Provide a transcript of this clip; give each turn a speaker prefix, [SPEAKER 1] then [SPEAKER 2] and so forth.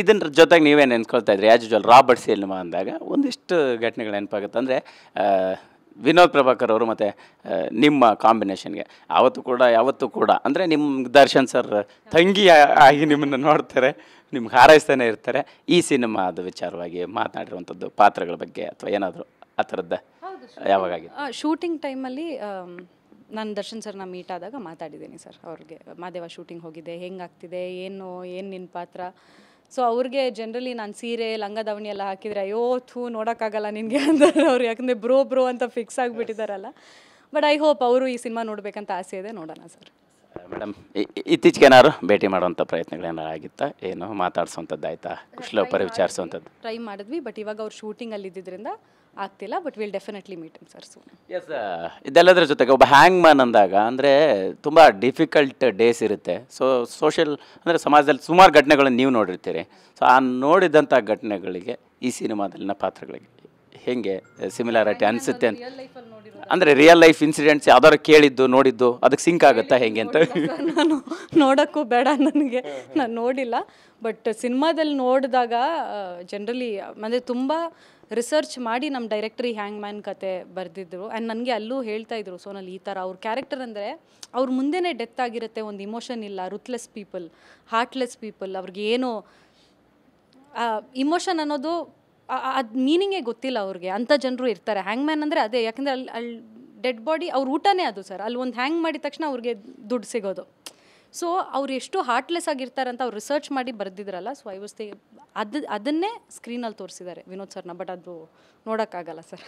[SPEAKER 1] ಇದನ್ನ ಜೊತೆಗೆ ನೀವೇ ನೆನ್ಸ್ಕೊಳ್ತಾ ಇದ್ರಿ ಆ್ಯಸ್ ಯೂಶುವಲ್ ರಾಬರ್ಟ್ ಸಿನಿಮಾ ಅಂದಾಗ ಒಂದಿಷ್ಟು ಘಟನೆಗಳು ನೆನಪಾಗುತ್ತೆ. ಅಂದರೆ ವಿನೋದ್ ಪ್ರಭಾಕರ್ ಅವರು ಮತ್ತು ನಿಮ್ಮ ಕಾಂಬಿನೇಷನ್ಗೆ ಯಾವತ್ತೂ ಕೂಡ ಅಂದರೆ ನಿಮ್ಮ ದರ್ಶನ್ ಸರ್ ತಂಗಿ ಆಗಿ ನಿಮ್ಮನ್ನು ನೋಡ್ತಾರೆ, ನಿಮ್ಗೆ ಹಾರೈಸ್ತಾನೆ ಇರ್ತಾರೆ. ಈ ಸಿನಿಮಾದ ವಿಚಾರವಾಗಿ ಮಾತನಾಡಿರುವಂಥದ್ದು ಪಾತ್ರಗಳ ಬಗ್ಗೆ ಅಥವಾ ಏನಾದರೂ ಆ ಥರದ್ದು ಯಾವಾಗಾಗಿತ್ತು?
[SPEAKER 2] ಶೂಟಿಂಗ್ ಟೈಮಲ್ಲಿ ನಾನು ದರ್ಶನ್ ಸರ್ನ ಮೀಟ್ ಆದಾಗ ಮಾತಾಡಿದ್ದೀನಿ ಸರ್ ಅವ್ರಿಗೆ. ಮಾದೇವ ಶೂಟಿಂಗ್ ಹೋಗಿದೆ, ಹೆಂಗಾಗ್ತಿದೆ, ಏನು ನಿನ್ನ ಪಾತ್ರ. ಸೊ ಅವ್ರಿಗೆ ಜನರಲಿ ನಾನು ಸೀರೆ ಲಂಗ ದಾವಣಿ ಎಲ್ಲ ಹಾಕಿದರೆ ಅಯ್ಯೋ ನೋಡೋಕ್ಕಾಗಲ್ಲ ನಿನಗೆ ಅಂತಾರೆ ಅವ್ರು, ಯಾಕಂದರೆ ಬ್ರೋ ಅಂತ ಫಿಕ್ಸ್ ಆಗಿಬಿಟ್ಟಿದ್ದಾರಲ್ಲ. ಬಟ್ ಐ ಹೋಪ್ ಅವರು ಈ ಸಿನಿಮಾ ನೋಡಬೇಕಂತ ಆಸೆ ಇದೆ, ನೋಡೋಣ ಸರ್.
[SPEAKER 1] ಮೇಡಮ್, ಇತ್ತೀಚೆಗೆ ಏನಾದ್ರು ಭೇಟಿ ಮಾಡುವಂಥ ಪ್ರಯತ್ನಗಳೇನಾರು ಆಗಿತ್ತಾ? ಏನು ಮಾತಾಡ್ಸೋಂಥದ್ದು ಆಯಿತಾ? ಕುಶಲೋಪರಿ ವಿಚಾರಿಸುವಂಥದ್ದು
[SPEAKER 2] ಟ್ರೈ ಮಾಡಿದ್ವಿ, ಬಟ್ ಇವಾಗ ಅವ್ರು ಶೂಟಿಂಗಲ್ಲಿ ಇದ್ದಿದ್ದರಿಂದ ಆಗ್ತಿಲ್ಲ. But will definitely meet him sir soon.
[SPEAKER 1] Yes, ಇದೆಲ್ಲದರ ಜೊತೆಗೆ ಒಬ್ಬ ಹ್ಯಾಂಗ್ ಮ್ಯಾನ್ ಅಂದಾಗ ಅಂದರೆ ತುಂಬ ಡಿಫಿಕಲ್ಟ್ ಡೇಸ್ ಇರುತ್ತೆ. ಸೋಷಿಯಲ್ ಅಂದರೆ ಸಮಾಜದಲ್ಲಿ ಸುಮಾರು ಘಟನೆಗಳನ್ನು ನೀವು ನೋಡಿರ್ತೀರಿ. ಸೊ ಆ ನೋಡಿದಂಥ ಘಟನೆಗಳಿಗೆ ಈ ಸಿನಿಮಾದಲ್ಲಿನ ಪಾತ್ರಗಳಿಗೆ ಹೇಗೆ ಸಿಮಿಲಾರಿಟಿ ಅನಿಸುತ್ತೆ ಅಂತ, ಅಂದರೆ ರಿಯಲ್ ಲೈಫ್ ಇನ್ಸಿಡೆಂಟ್ಸ್ ಯಾವ್ದಾರು ಕೇಳಿದ್ದು ನೋಡಿದ್ದು ಅದಕ್ಕೆ ಸಿಂಕ್ ಆಗುತ್ತಾ ಹೇಗೆ ಅಂತ?
[SPEAKER 2] ನಾನು ನೋಡೋಕ್ಕೂ ಬೇಡ, ನನಗೆ ನಾನು ನೋಡಿಲ್ಲ. ಬಟ್ ಸಿನಿಮಾದಲ್ಲಿ ನೋಡಿದಾಗ ಜನರಲಿ ಅಂದರೆ ತುಂಬ ರಿಸರ್ಚ್ ಮಾಡಿ ನಮ್ಮ ಡೈರೆಕ್ಟ್ರಿ ಹ್ಯಾಂಗ್ ಮ್ಯಾನ್ ಕತೆ ಬರೆದಿದ್ರು. ಆ್ಯಂಡ್ ನನಗೆ ಅಲ್ಲೂ ಹೇಳ್ತಾಯಿದ್ರು, ಸೋನಲ್ಲಿ ಈ ಥರ ಅವ್ರ ಕ್ಯಾರೆಕ್ಟರ್ ಅಂದರೆ ಅವ್ರ ಮುಂದೆನೇ ಡೆತ್ ಆಗಿರುತ್ತೆ, ಒಂದು ಇಮೋಷನ್ ಇಲ್ಲ, ರುತ್ಲೆಸ್ ಪೀಪಲ್, ಹಾರ್ಟ್ಲೆಸ್ ಪೀಪಲ್, ಅವ್ರಿಗೆ ಏನು ಇಮೋಷನ್ ಅನ್ನೋದು ಅದು ಮೀನಿಂಗೇ ಗೊತ್ತಿಲ್ಲ ಅವ್ರಿಗೆ. ಅಂಥ ಜನರು ಇರ್ತಾರೆ. ಹ್ಯಾಂಗ್ ಮ್ಯಾನ್ ಅಂದರೆ ಅದೇ, ಯಾಕಂದರೆ ಅಲ್ಲಿ ಡೆಡ್ ಬಾಡಿ ಅವ್ರ ಊಟನೇ ಅದು ಸರ್. ಅಲ್ಲಿ ಒಂದು ಹ್ಯಾಂಗ್ ಮಾಡಿದ ತಕ್ಷಣ ಅವ್ರಿಗೆ ದುಡ್ಡು ಸಿಗೋದು. ಸೊ ಅವ್ರು ಎಷ್ಟು ಹಾರ್ಟ್ಲೆಸ್ ಆಗಿರ್ತಾರೆ ಅಂತ ಅವ್ರು ರಿಸರ್ಚ್ ಮಾಡಿ ಬರೆದಿದ್ರಲ್ಲ. ಸೊ ಐ ವಾಸ್ ಅದನ್ನೇ ಸ್ಕ್ರೀನಲ್ಲಿ ತೋರಿಸಿದ್ದಾರೆ ವಿನೋದ್ ಸರ್ನ. ಬಟ್ ಅದು ನೋಡೋಕ್ಕಾಗಲ್ಲ ಸರ್.